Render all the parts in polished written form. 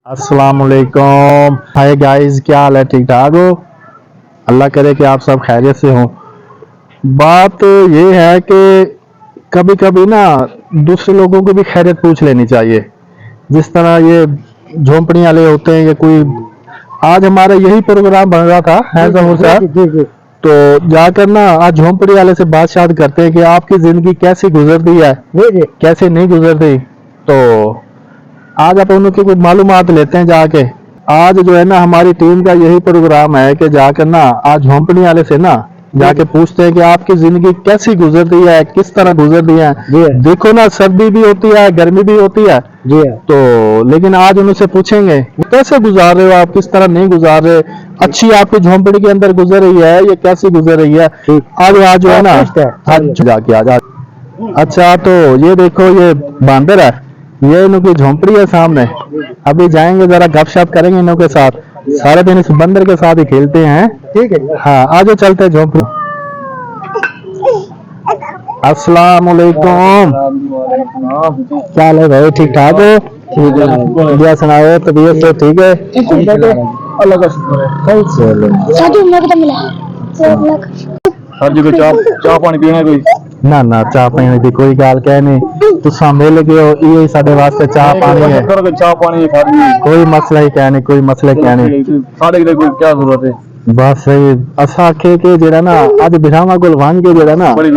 अस्सलामुअलैकुम। Hi guys, क्या हाल है? ठीक ठाक हो? अल्लाह करे कि आप सब खैरियत से हो। बात ये है कि कभी कभी ना दूसरे लोगों की भी खैरियत पूछ लेनी चाहिए। जिस तरह ये झोंपड़ी वाले होते हैं या कोई, आज हमारा यही प्रोग्राम बन रहा था है जहूर साहब। तो जाकर ना आज झोंपड़ी वाले से बात करते हैं कि आपकी जिंदगी कैसी गुजरती है, कैसे नहीं गुजरती। तो आज आप उनकी कुछ मालूमात लेते हैं जाके। आज जो है ना हमारी टीम का यही प्रोग्राम है कि जाकर ना आज झोंपड़ी वाले से ना जाके पूछते हैं कि आपकी जिंदगी कैसी गुजरती है, किस तरह गुजरती है। देखो ना, सर्दी भी होती है, गर्मी भी होती है जी। तो लेकिन आज उनसे पूछेंगे कैसे गुजार रहे हो आप, किस तरह नहीं गुजार रहे, अच्छी आपकी झोंपड़ी के अंदर गुजर रही है, ये कैसी गुजर रही है। आज जो है ना आज जाके आज। अच्छा, तो ये देखो ये बांदर है, ये इनकी झोंपड़ी है सामने। अभी जाएंगे जरा गपशप करेंगे इनों के साथ। सारे दिन इस बंदर के साथ ही खेलते हैं। ठीक है, हाँ आगे चलते हैं झोंपड़ी। अस्सलाम वालेकुम। क्या हाल है भाई, ठीक ठाक हो? ठीक है, बढ़िया सुनाओ, तबीयत तो ठीक है? अल्लाह का शुक्र है। हर जगह चाह पानी पीना कोई ना ना, चाह पानी की कोई गाल कह नहीं। तुसा मिल गए हो, ये साडे वास्ते चाह पानी है। चाह पानी कोई मसला ही कह नहीं, कोई मसले कह नहीं। साडे कोई क्या जरूरत है। बस असा आखे के जेड़ा ना आज बिरामा कोल वन के जेड़ा ना बड़ी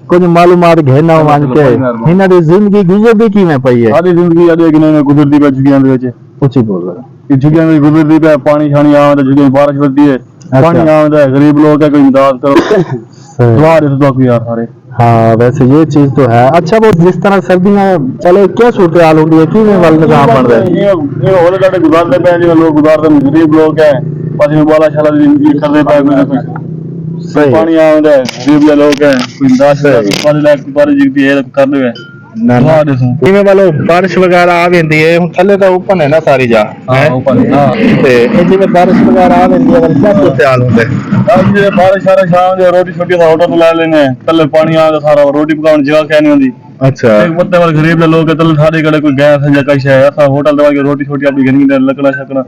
कुछ मालूमात घेना वन के इन्हां दी जिंदगी गुजरदी किवें पई है। साडी जिंदगी अजे कि नहीं गुजरदी पे झुगियां दे विच। ऊंची बोल रहा, झुगियां में गुजरदी पे, पानी शानी आवे तो झुगियां बारिश होती है, पानी आवे है, गरीब लोग है, कोई इमदाद करो दुआ दे दो यार सारे। हाँ वैसे ये चीज तो है। अच्छा, वो जिस तरह सर्दियां चले क्या सूरत हाल होती है, किवें वाल निजाम बन रहा है। ये होले काटे गुजारते पे जो लोग गुजारते गरीब लोग है, पानी वाला शाला जिंदगी करते पे कोई पानी आवे है, गरीब लोग है, कोई इमदाद पानी लायक बारिश जिंदगी है कर दे ना ना किवें वालो बारिश वगैरह आ वेंदी है। हुन थल्ले तो ओपन है ना सारी जा हां ओपन हां ते ए जिवें बारिश वगैरह आ वेंदी है वल क्या सूरत हाल होंदा है। आज जे बारिश सारा शाम दे रोटी छोटी सा होटल ला लेने, थल्ले पानी आ सारा रोटी पकाउन जगह क्या नहीं होंदी। अच्छा, एक बत्ते वाले गरीब लोग है थल्ले सारे कड़े कोई गैस है कश है, ऐसा होटल दवा के रोटी छोटी अपनी गंदी दे लकड़ा शकड़ा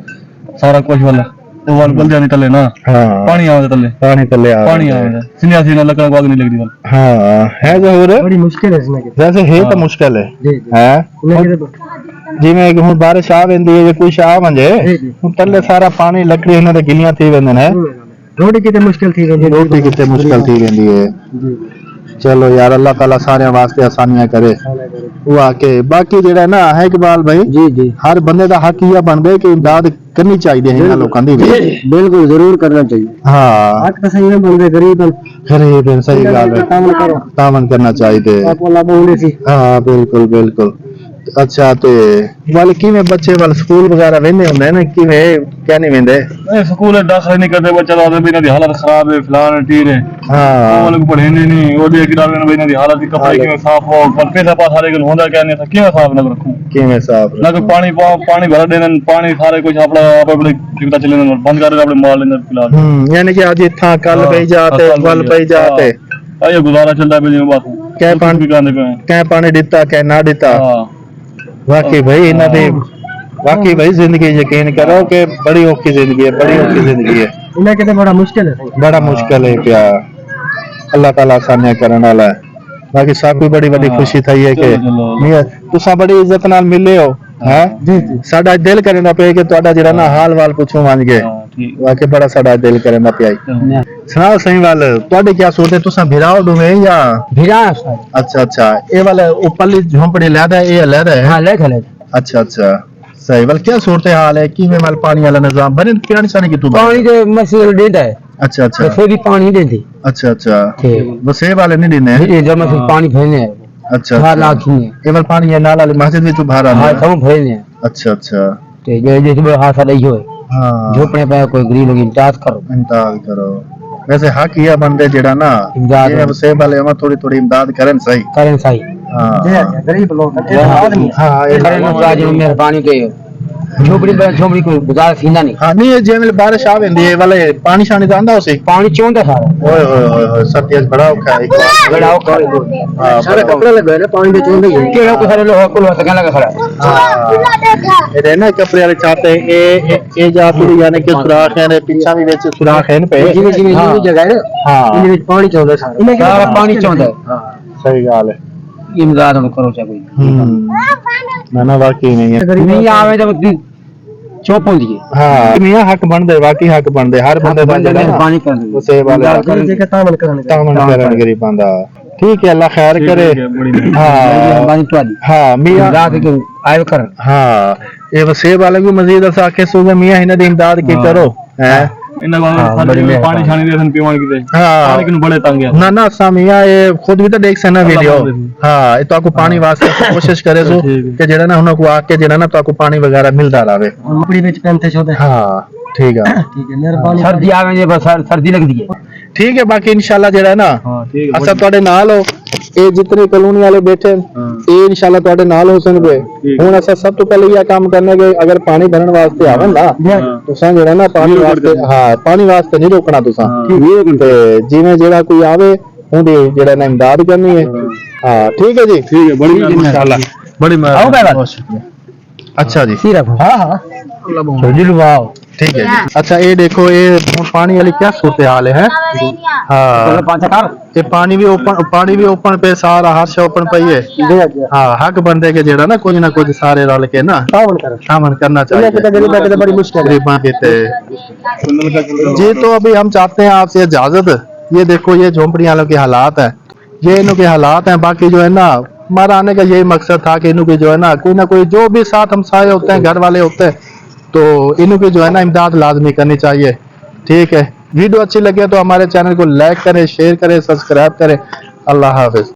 सारा कुछ वाला तो वाल बल जानी तले ना। हां पानी आवे तले, पानी आवे सीना सीना लकड़ा को आग नहीं लगदी वाल। हां है जरूर बड़ी मुश्किल है इसमें, वैसे है तो मुश्किल है जिवें हुन बारिश आ वेंदी है, कुछ आ वंजे हुन तले सारा पानी लकड़ी इन्हां दे गिलियां थी वेंदे ने। रोटी कितने मुश्किल थी वेंदी है। चलो यार, अल्लाह ताला सारे वास्ते आसानियां करे। वो आके बाकी जेड़ा ना है इकबाल भाई जी जी, हर बंदे दा हक ये बनदे कि इमदाद करनी चाहिए है इन्हां लोकां दी। बिल्कुल जरूर करना चाहिए। हां हक तो सही है, बंदे गरीब सही गल है, तावन करना चाहिए। हां बिल्कुल बिल्कुल। अच्छा, ते वाल किवें बच्चे वाल स्कूल वगैरह वेंदे हुंदे ने किवें क्या नहीं वेंदे? स्कूल दाखिल नहीं करते बच्चा तो भी इन्हां दी हालत खराब है, फलान टीर है। हां वो लोग पढ़े नहीं ओदे कि डाल में इन्हां दी हालत दी कपड़े किवें साफ हो, पर पैसा पास सारे को होंदा क्या नहीं, किवें साफ ना रखूं, किवें साफ ना कोई पानी पानी भर देने, पानी सारे कुछ अपना आप अपने जिंदा चले बंद कर अपने माल लेने फिलहाल। यानी कि आज इथा कल पई जाते वल पई जाते ये गुजारा चलता है जिवें बात कै पानी पिकांदे पे कै पानी दिता कै ना दिता। वाकई भाई इन्हां दी वाकई भाई जिंदगी यकीन करो कि बड़ी औखी जिंदगी है, बड़ी औखी जिंदगी है। इन्हें के बड़ा मुश्किल है क्या। अल्लाह ताला आसानियां करने वाला है। बाकी सब कोई बड़ी बड़ी खुशी थई है कि तुसा बड़ी इज्जत नाल मिले हो हैं जी जी। साडा दिल करना पे कि ਤੁਹਾਡਾ ਜਿਹੜਾ ਨਾ ਹਾਲ ਵਾਲ ਪੁੱਛੋ ਮੰਨ ਕੇ ਵਾਕਈ ਬੜਾ ਸਾਡਾ ਦਿਲ ਕਰਨਾ ਪਿਆ। ਸੁਣਾਓ ਸਹੀ ਵਾਲ ਤੁਹਾਡੇ ਕੀ ਸੋਚਦੇ ਤੁਸੀਂ ਭਿਰਾਓ ਦੋਵੇਂ ਜਾਂ ਭਿਰਾ। अच्छा अच्छा, ये वाला ऊपरली झोंपड़ी लहदा है, ये लहदा है। हां लहदा है। अच्छा अच्छा सही वाल क्या सूरत हाल है, किवें वाल पानी वाला निजाम बने पानी सानी की तू पानी के मसले देता है। अच्छा अच्छा फिर भी पानी देती। अच्छा अच्छा बस ये वाले नहीं देने ये जब मैं पानी भेजने है। अच्छा बाहर लाखी है ये वाल पानी है नाल वाली मस्जिद में बाहर आ हां सब भेजने। अच्छा अच्छा ते ये हाथ आ रही हो। हां झोपड़े पे कोई गरीब लोग इंतजार करो। वैसे हक ये बंदे जेड़ा ना ये वसे वाले हम थोड़ी थोड़ी इमदाद करें सही हां गरीब लोग आदमी हां ये मेहरबानी के झोपड़ी को गुजार सीना नहीं। हाँ नहीं जिवें बारिश आ वेंदी है वाले पानी शानी दा आंदा उसे पानी चोंदा सारा ओए होए होए सर्दियां च बड़ा औखा है बड़ा औखा हां सारे कपड़े लगे ने पानी दे चोंदे ही केड़ा को सारे लोग को लगा लगा खड़ा ये रहना कपड़े वाले चाहते ये जाती यानी कि सुराख है पीछा भी विच सुराख है पे जिਵੇਂ ਜਿਵੇਂ ਇਹ ਜਗ੍ਹਾ ਹੈ हां ਇਹਦੇ ਵਿੱਚ ਪਾਣੀ ਚੋਂਦਾ ਸਾਰਾ ਪਾਣੀ ਚੋਂਦਾ हां सही गल है इमदाद हम करो चाहे ना ना वाकई नहीं है नहीं आवे तो चुप होंदी है हाँ मियां हक बनदे वाकई हक बनदे हर बंदे दा जेड़ा पानी कर दे उसे वाला तामन करन गरीबां दा ठीक है अल्लाह खैर करे हाँ पानी तो आदी हाँ मियां रात के आयो कर हाँ ये वसेब वाले भी मजीद असा के सुबह मियां इन्हां दी इमदाद की करो हैं इन्ना पानी छानी दे सन पीवन की हाँ लेकिन बड़े तंग है ना ना सामिया ये खुद भी तो देख सना वीडियो हाँ ये तो आपको पानी वास्ते कोशिश करे सो कि जेड़ा ना उनको आके जेड़ा ना तो आपको पानी वगैरह मिलता रहे लकड़ी विच पैंते छोदे हाँ ठीक है मेहरबानी सर्दी आवे जे बस सर्दी लगदी है ठीक है बाकी इंशाल्लाह जेड़ा है ना हां ठीक है असा ਤੁਹਾਡੇ ਨਾਲ ਹੋ ਇਹ ਜਿतने ਕਲੋਨੀ ਵਾਲੇ बैठे ਇਹ इंशाल्लाह ਤੁਹਾਡੇ ਨਾਲ ਹੋ ਸਕਣਗੇ ਹੁਣ ਅਸਾਂ ਸਭ ਤੋਂ ਪਹਿਲੇ ਇਹ ਕੰਮ ਕਰਨੇ ਕਿ ਅਗਰ ਪਾਣੀ ਭਰਨ ਵਾਸਤੇ ਆਵਨ ਨਾ ਤੁਸਾਂ ਜਿਹੜਾ ਨਾ ਪਾਣੀ ਵਾਸਤੇ ਹਾਂ ਪਾਣੀ ਵਾਸਤੇ ਨਹੀਂ ਰੋਕਣਾ ਤੁਸਾਂ ਤੇ ਜਿਵੇਂ ਜਿਹੜਾ ਕੋਈ ਆਵੇ ਉਹਦੀ ਜਿਹੜਾ ਨਾ ਇਮਦਾਦ ਕਰਨੀ ਹੈ ਹਾਂ ਠੀਕ ਹੈ ਜੀ ठीक है बड़ी इंशाल्लाह बड़ी आओ भाई बात अच्छा जी सिर्फ हां हां अल्लाह दिल वाओ ठीक है जी अच्छा ये देखो ये पानी वाली क्या सूरत हाल है हाँ पांच कर ये पानी भी ओपन पे सारा हर शे ओपन पे है हाँ हक बनते के जेड़ा ना कुछ सारे रल के ना सामन करना चाहिए बड़ी मुश्किल गरीबां के ते जी तो अभी हम चाहते हैं आपसे इजाजत ये देखो ये झोंपड़ी वालों के हालात है ये इनके हालात हैं बाकी जो है ना हमारा आने का यही मकसद था कि इनके जो है ना कोई जो भी साथ हमसाये होते हैं घर वाले होते हैं तो इनकी जो है ना इमदाद लाजमी करनी चाहिए ठीक है वीडियो अच्छी लगे तो हमारे चैनल को लाइक करें शेयर करें सब्सक्राइब करें अल्लाह हाफिज।